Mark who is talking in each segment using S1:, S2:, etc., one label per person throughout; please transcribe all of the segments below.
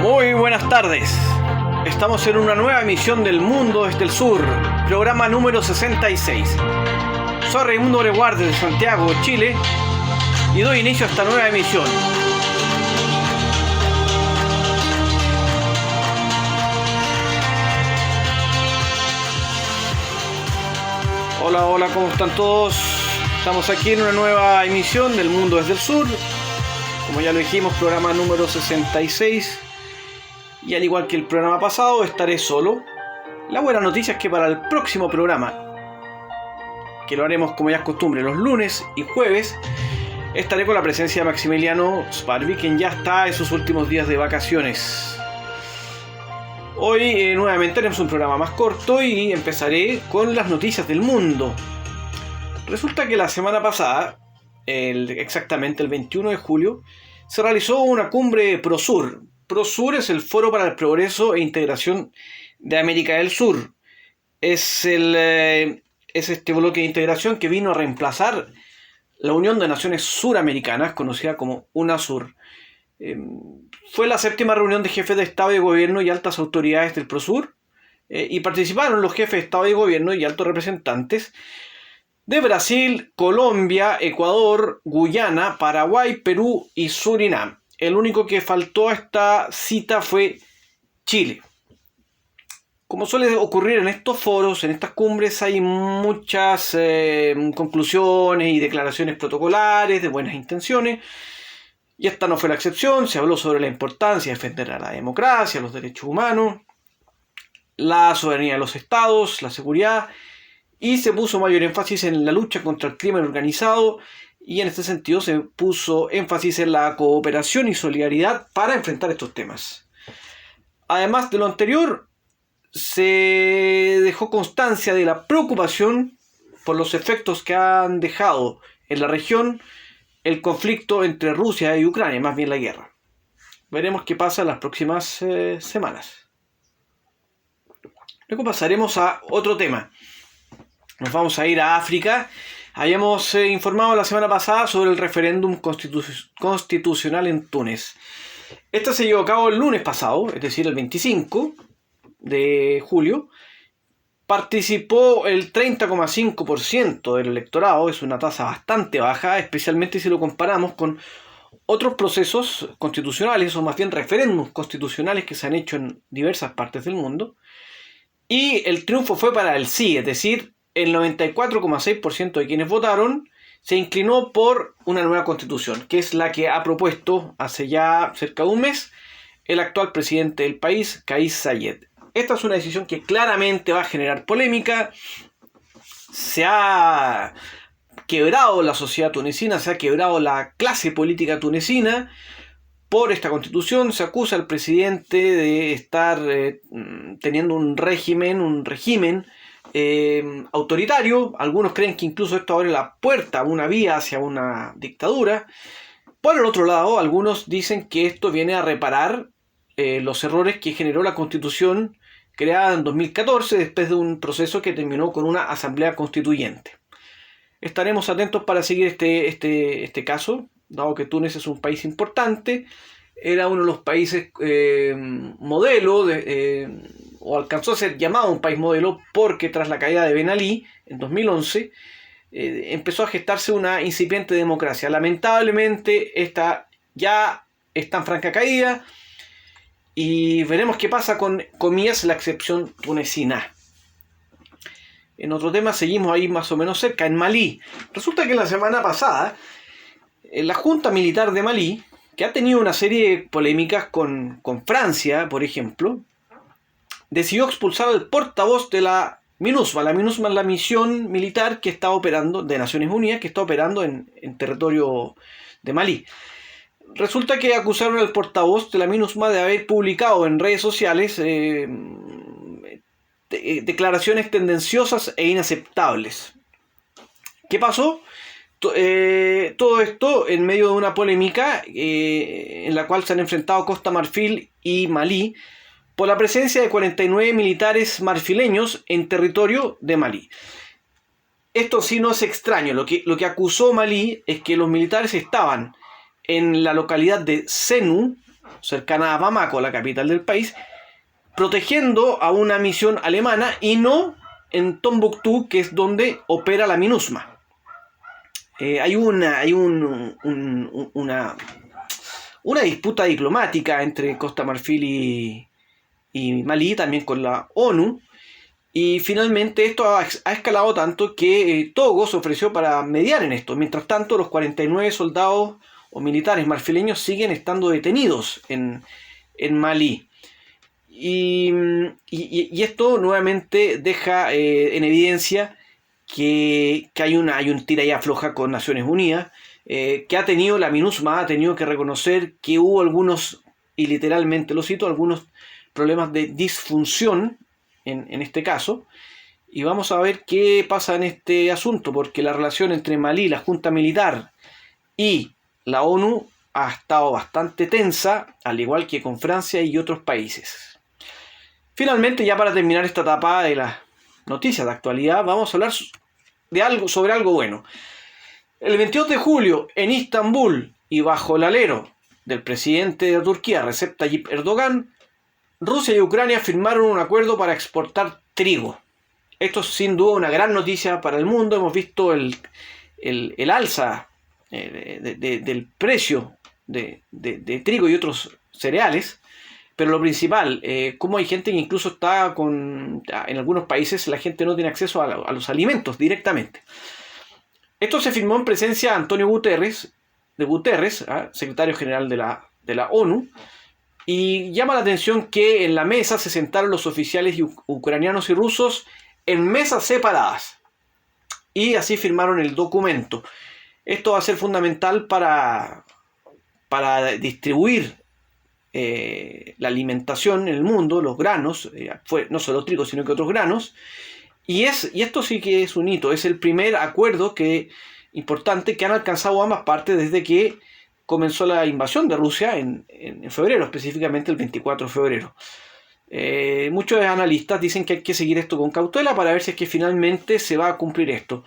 S1: Muy buenas tardes. Estamos en una nueva emisión del Mundo desde el Sur, programa número 66. Soy Raimundo Breguard de Santiago, Chile, y doy inicio a esta nueva emisión. Hola, ¿cómo están todos? Estamos aquí en una nueva emisión del Mundo desde el Sur. Como ya lo dijimos, programa número 66. Y al igual que el programa pasado, estaré solo. La buena noticia es que para el próximo programa, que lo haremos como ya es costumbre los lunes y jueves, estaré con la presencia de Maximiliano Sparvi, quien ya está en sus últimos días de vacaciones. Hoy nuevamente haremos un programa más corto y empezaré con las noticias del mundo. Resulta que la semana pasada, exactamente el 21 de julio, se realizó una cumbre ProSur. ProSur es el Foro para el Progreso e Integración de América del Sur. Es este bloque de integración que vino a reemplazar la Unión de Naciones Suramericanas, conocida como UNASUR. Fue la 7ª reunión de jefes de Estado y de Gobierno y altas autoridades del ProSur, y participaron los jefes de Estado y de Gobierno y altos representantes de Brasil, Colombia, Ecuador, Guyana, Paraguay, Perú y Surinam. El único que faltó a esta cita fue Chile. Como suele ocurrir en estos foros, en estas cumbres, hay muchas conclusiones y declaraciones protocolares de buenas intenciones. Y esta no fue la excepción. Se habló sobre la importancia de defender a la democracia, los derechos humanos, la soberanía de los estados, la seguridad, y se puso mayor énfasis en la lucha contra el crimen organizado, y en este sentido se puso énfasis en la cooperación y solidaridad para enfrentar estos temas. Además de lo anterior, se dejó constancia de la preocupación por los efectos que han dejado en la región el conflicto entre Rusia y Ucrania, más bien la guerra. Veremos qué pasa en las próximas semanas. Luego pasaremos a otro tema. Nos vamos a ir a África. Habíamos informado la semana pasada sobre el referéndum constitucional en Túnez. Este se llevó a cabo el lunes pasado, es decir, el 25 de julio. Participó el 30,5% del electorado. Es una tasa bastante baja, especialmente si lo comparamos con otros procesos constitucionales, o más bien referéndums constitucionales que se han hecho en diversas partes del mundo. Y el triunfo fue para el sí, es decir, el 94,6% de quienes votaron se inclinó por una nueva constitución, que es la que ha propuesto hace ya cerca de un mes el actual presidente del país, Kais Saied. Esta es una decisión que claramente va a generar polémica. Se ha quebrado la sociedad tunecina, se ha quebrado la clase política tunecina por esta constitución. Se acusa al presidente de estar teniendo un régimen autoritario. Algunos creen que incluso esto abre la puerta a una vía hacia una dictadura. Por el otro lado, algunos dicen que esto viene a reparar los errores que generó la constitución creada en 2014 después de un proceso que terminó con una asamblea constituyente. Estaremos atentos para seguir este caso, dado que Túnez es un país importante. Era uno de los países modelo o alcanzó a ser llamado un país modelo porque tras la caída de Ben Ali en 2011 empezó a gestarse una incipiente democracia. Lamentablemente esta ya está en franca caída y veremos qué pasa con, comillas, la excepción tunecina. En otro tema seguimos ahí más o menos cerca, en Malí. Resulta que la semana pasada la Junta Militar de Malí, que ha tenido una serie de polémicas con Francia, por ejemplo, decidió expulsar al portavoz de la MINUSMA. La MINUSMA es la misión militar que está operando, de Naciones Unidas, que está operando en territorio de Malí. Resulta que acusaron al portavoz de la MINUSMA de haber publicado en redes sociales declaraciones tendenciosas e inaceptables. ¿Qué pasó? Todo esto en medio de una polémica en la cual se han enfrentado Costa Marfil y Malí por la presencia de 49 militares marfileños en territorio de Malí. Esto sí no es extraño. Lo que acusó Malí es que los militares estaban en la localidad de Senu, cercana a Bamako, la capital del país, protegiendo a una misión alemana y no en Tombuctú, que es donde opera la MINUSMA. Hay una disputa diplomática entre Costa Marfil y Malí, también con la ONU, y finalmente esto ha escalado tanto que Togo se ofreció para mediar en esto. Mientras tanto, los 49 soldados o militares marfileños siguen estando detenidos en Malí. Y esto nuevamente deja en evidencia que hay un tira y afloja con Naciones Unidas, que ha tenido la MINUSMA, ha tenido que reconocer que hubo algunos, y literalmente lo cito, algunos problemas de disfunción en este caso. Y vamos a ver qué pasa en este asunto, porque la relación entre Malí, la Junta Militar y la ONU ha estado bastante tensa, al igual que con Francia y otros países. Finalmente, ya para terminar esta etapa de las noticias de actualidad, vamos a hablar sobre algo bueno. El 22 de julio, en Istambul y bajo el alero del presidente de Turquía, Recep Tayyip Erdogan, Rusia y Ucrania firmaron un acuerdo para exportar trigo. Esto es sin duda una gran noticia para el mundo. Hemos visto el alza del precio de trigo y otros cereales. Pero lo principal, cómo hay gente que incluso está en algunos países la gente no tiene acceso a los alimentos directamente. Esto se firmó en presencia de Antonio Guterres, secretario general de la ONU, y llama la atención que en la mesa se sentaron los oficiales ucranianos y rusos en mesas separadas, y así firmaron el documento. Esto va a ser fundamental para distribuir la alimentación en el mundo, los granos, no solo trigo, sino que otros granos, y esto sí que es un hito, es el primer acuerdo importante que han alcanzado ambas partes desde que comenzó la invasión de Rusia en febrero, específicamente el 24 de febrero. Muchos analistas dicen que hay que seguir esto con cautela para ver si es que finalmente se va a cumplir esto.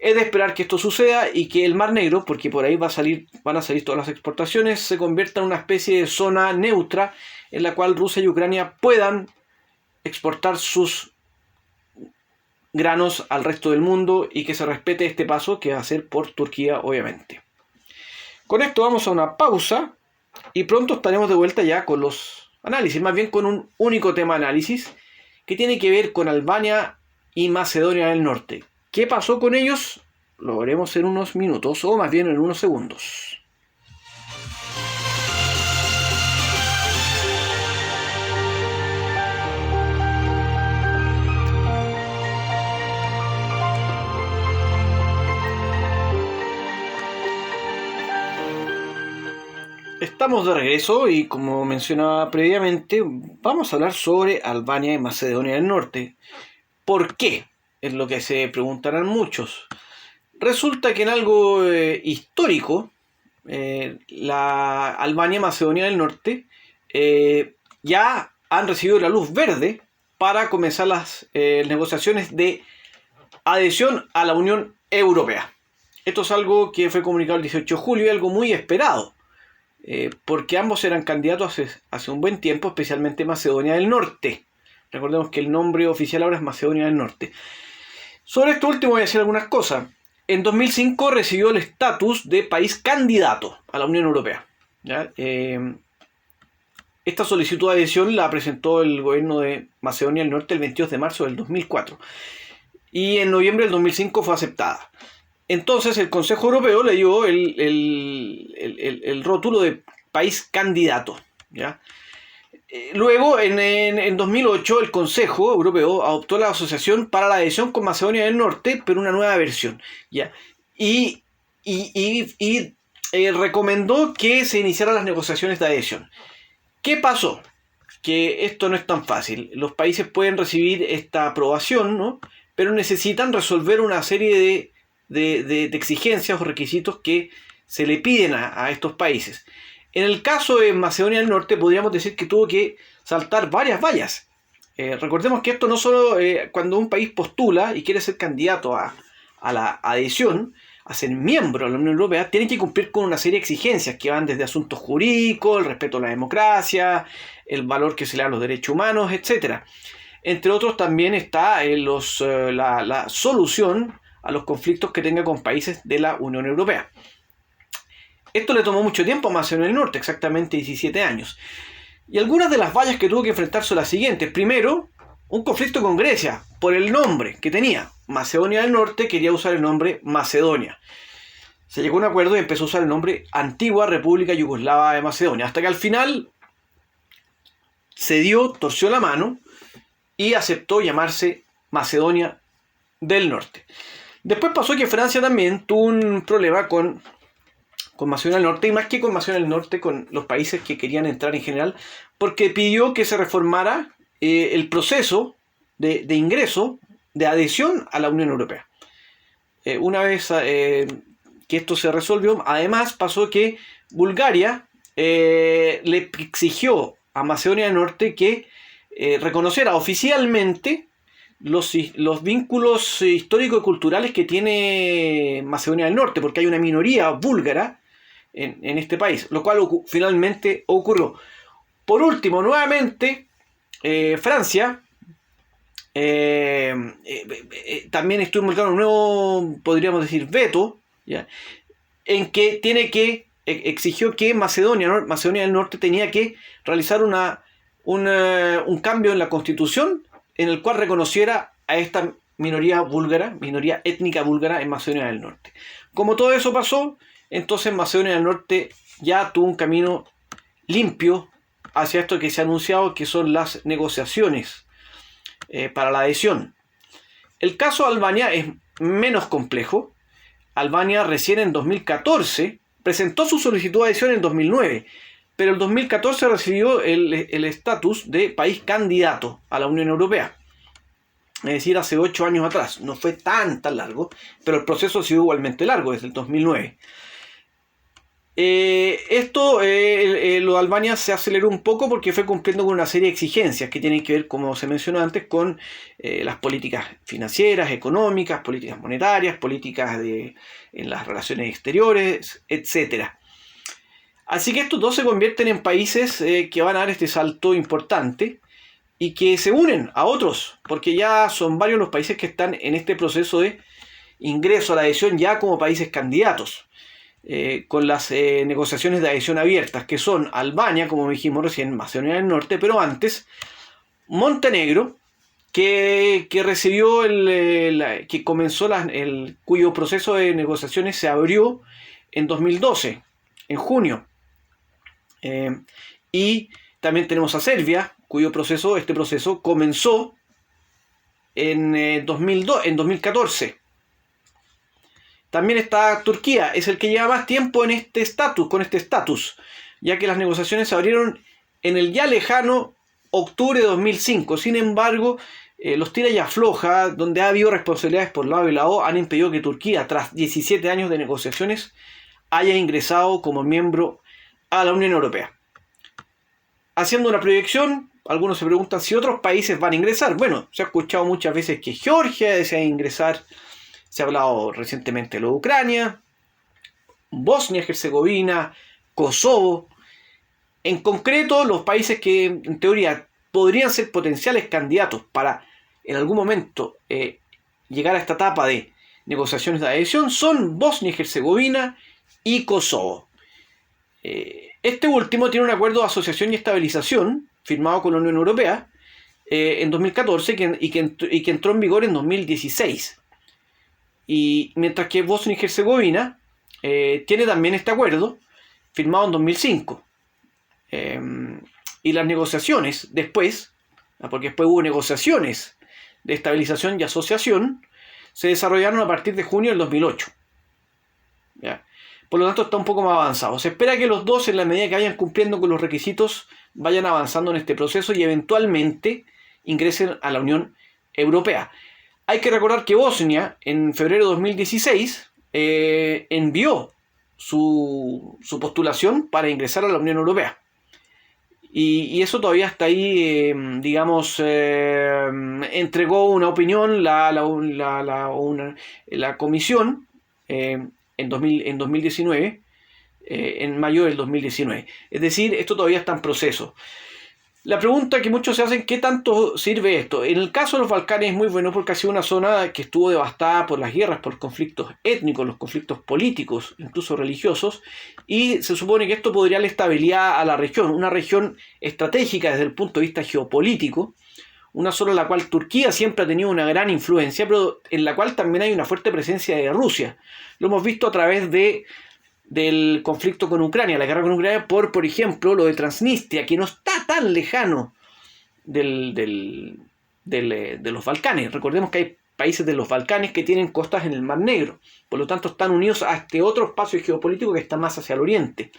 S1: Es de esperar que esto suceda y que el Mar Negro, porque por ahí van a salir todas las exportaciones, se convierta en una especie de zona neutra en la cual Rusia y Ucrania puedan exportar sus granos al resto del mundo y que se respete este paso que va a ser por Turquía, obviamente. Con esto vamos a una pausa y pronto estaremos de vuelta ya con los análisis, más bien con un único tema de análisis que tiene que ver con Albania y Macedonia del Norte. ¿Qué pasó con ellos? Lo veremos en unos minutos, o más bien en unos segundos. Estamos de regreso y, como mencionaba previamente, vamos a hablar sobre Albania y Macedonia del Norte. ¿Por qué? Es lo que se preguntarán muchos. Resulta que en algo histórico, la Albania y Macedonia del Norte ya han recibido la luz verde para comenzar las negociaciones de adhesión a la Unión Europea. Esto es algo que fue comunicado el 18 de julio y algo muy esperado, porque ambos eran candidatos hace un buen tiempo, especialmente Macedonia del Norte. Recordemos que el nombre oficial ahora es Macedonia del Norte. Sobre esto último voy a decir algunas cosas. En 2005 recibió el estatus de país candidato a la Unión Europea. ¿Ya? Esta solicitud de adhesión la presentó el gobierno de Macedonia del Norte el 22 de marzo del 2004. Y en noviembre del 2005 fue aceptada. Entonces el Consejo Europeo le dio el rótulo de país candidato. ¿Ya? Luego, en 2008, el Consejo Europeo adoptó la Asociación para la Adhesión con Macedonia del Norte, pero una nueva versión. ¿Ya? Y recomendó que se iniciaran las negociaciones de adhesión. ¿Qué pasó? Que esto no es tan fácil. Los países pueden recibir esta aprobación, ¿no? Pero necesitan resolver una serie de exigencias o requisitos que se le piden a estos países. En el caso de Macedonia del Norte podríamos decir que tuvo que saltar varias vallas. Recordemos que esto no solo cuando un país postula y quiere ser candidato a la adhesión, a ser miembro de la Unión Europea, tienen que cumplir con una serie de exigencias que van desde asuntos jurídicos, el respeto a la democracia, el valor que se le da a los derechos humanos, etc. Entre otros también está la solución a los conflictos que tenga con países de la Unión Europea. Esto le tomó mucho tiempo a Macedonia del Norte, exactamente 17 años. Y algunas de las vallas que tuvo que enfrentar son las siguientes. Primero, un conflicto con Grecia por el nombre que tenía. Macedonia del Norte quería usar el nombre Macedonia. Se llegó a un acuerdo y empezó a usar el nombre Antigua República Yugoslava de Macedonia. Hasta que al final cedió, torció la mano y aceptó llamarse Macedonia del Norte. Después pasó que Francia también tuvo un problema con Macedonia del Norte, y más que con Macedonia del Norte, con los países que querían entrar en general, porque pidió que se reformara el proceso de ingreso, de adhesión a la Unión Europea. Una vez que esto se resolvió, además pasó que Bulgaria le exigió a Macedonia del Norte que reconociera oficialmente los vínculos históricos y culturales que tiene Macedonia del Norte, porque hay una minoría búlgara en este país, lo cual finalmente ocurrió. Por último, nuevamente, Francia también estuvo involucrado en un nuevo, podríamos decir, veto, ¿ya? En que exigió que Macedonia del Norte tenía que realizar un cambio en la constitución en el cual reconociera a esta minoría étnica búlgara en Macedonia del Norte. Como todo eso pasó, entonces Macedonia del Norte ya tuvo un camino limpio hacia esto que se ha anunciado, que son las negociaciones para la adhesión. El caso de Albania es menos complejo. Albania recién en 2014 presentó su solicitud de adhesión en 2009, pero en 2014 recibió el estatus de país candidato a la Unión Europea. Es decir, hace 8 años atrás. No fue tan largo, pero el proceso ha sido igualmente largo, desde el 2009. Lo de Albania se aceleró un poco porque fue cumpliendo con una serie de exigencias que tienen que ver, como se mencionó antes, con las políticas financieras, económicas, políticas monetarias, políticas en las relaciones exteriores, etc. Así que estos dos se convierten en países que van a dar este salto importante y que se unen a otros, porque ya son varios los países que están en este proceso de ingreso a la adhesión ya como países candidatos. Con las negociaciones de adhesión abiertas, que son Albania, como dijimos recién, Macedonia del Norte, pero antes Montenegro, que recibió que comenzó cuyo proceso de negociaciones se abrió en 2012, en junio. Y también tenemos a Serbia, cuyo este proceso comenzó en 2014. También está Turquía, es el que lleva más tiempo con este estatus, ya que las negociaciones se abrieron en el ya lejano octubre de 2005. Sin embargo, los tira y afloja, donde ha habido responsabilidades por lado y lado, han impedido que Turquía, tras 17 años de negociaciones, haya ingresado como miembro a la Unión Europea. Haciendo una proyección, algunos se preguntan si otros países van a ingresar. Bueno, se ha escuchado muchas veces que Georgia desea ingresar. Se ha hablado recientemente de Ucrania, Bosnia-Herzegovina, Kosovo. En concreto, los países que en teoría podrían ser potenciales candidatos para en algún momento llegar a esta etapa de negociaciones de adhesión son Bosnia-Herzegovina y Kosovo. Este último tiene un acuerdo de asociación y estabilización firmado con la Unión Europea en 2014 y que entró en vigor en 2016. Y mientras que Bosnia y Herzegovina tiene también este acuerdo firmado en 2005. Y las negociaciones después, porque después hubo negociaciones de estabilización y asociación, se desarrollaron a partir de junio del 2008. ¿Ya? Por lo tanto está un poco más avanzado. Se espera que los dos, en la medida que vayan cumpliendo con los requisitos, vayan avanzando en este proceso y eventualmente ingresen a la Unión Europea. Hay que recordar que Bosnia, en febrero de 2016, envió su postulación para ingresar a la Unión Europea. Y eso todavía está ahí, entregó una opinión la comisión en 2019, en mayo del 2019. Es decir, esto todavía está en proceso. La pregunta que muchos se hacen, ¿qué tanto sirve esto? En el caso de los Balcanes es muy bueno porque ha sido una zona que estuvo devastada por las guerras, por conflictos étnicos, los conflictos políticos, incluso religiosos, y se supone que esto podría darle estabilidad a la región, una región estratégica desde el punto de vista geopolítico, una zona en la cual Turquía siempre ha tenido una gran influencia, pero en la cual también hay una fuerte presencia de Rusia. Lo hemos visto a través del conflicto con Ucrania, la guerra con Ucrania, por ejemplo, lo de Transnistria, que no está tan lejano de los Balcanes. Recordemos que hay países de los Balcanes que tienen costas en el Mar Negro, por lo tanto están unidos a este otro espacio geopolítico que está más hacia el oriente.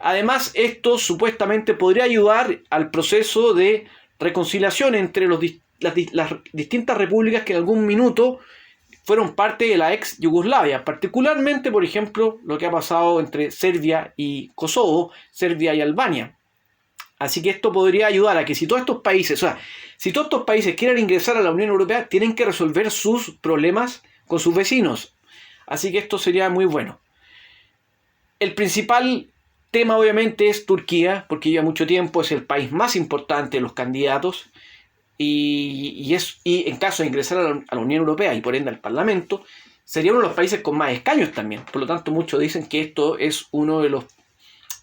S1: Además, esto supuestamente podría ayudar al proceso de reconciliación entre las distintas repúblicas que en algún minuto fueron parte de la ex Yugoslavia, particularmente, por ejemplo, lo que ha pasado entre Serbia y Kosovo, Serbia y Albania. Así que esto podría ayudar a que si todos estos países quieren ingresar a la Unión Europea, tienen que resolver sus problemas con sus vecinos. Así que esto sería muy bueno. El principal tema obviamente es Turquía, porque lleva mucho tiempo, es el país más importante de los candidatos. Y en caso de ingresar a la Unión Europea y por ende al Parlamento, sería uno de los países con más escaños también. Por lo tanto, muchos dicen que esto es uno de los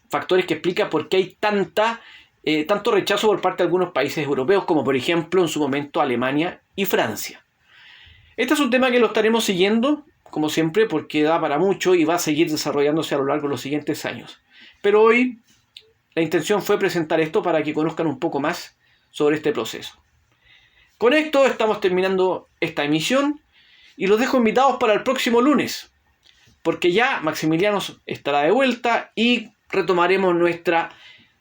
S1: factores que explica por qué hay tanto rechazo por parte de algunos países europeos, como por ejemplo en su momento Alemania y Francia. Este es un tema que lo estaremos siguiendo, como siempre, porque da para mucho y va a seguir desarrollándose a lo largo de los siguientes años. Pero hoy la intención fue presentar esto para que conozcan un poco más sobre este proceso. Con esto estamos terminando esta emisión y los dejo invitados para el próximo lunes, porque ya Maximiliano estará de vuelta y retomaremos nuestra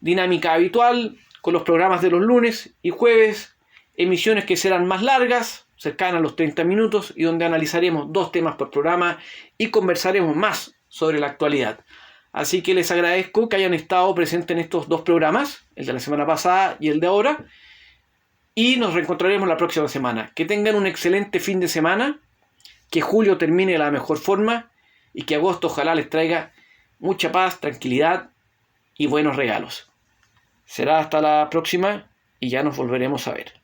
S1: dinámica habitual con los programas de los lunes y jueves, emisiones que serán más largas, cercanas a los 30 minutos y donde analizaremos 2 temas por programa y conversaremos más sobre la actualidad. Así que les agradezco que hayan estado presentes en estos 2 programas, el de la semana pasada y el de ahora. Y nos reencontraremos la próxima semana. Que tengan un excelente fin de semana, que julio termine de la mejor forma y que agosto ojalá les traiga mucha paz, tranquilidad y buenos regalos. Será hasta la próxima y ya nos volveremos a ver.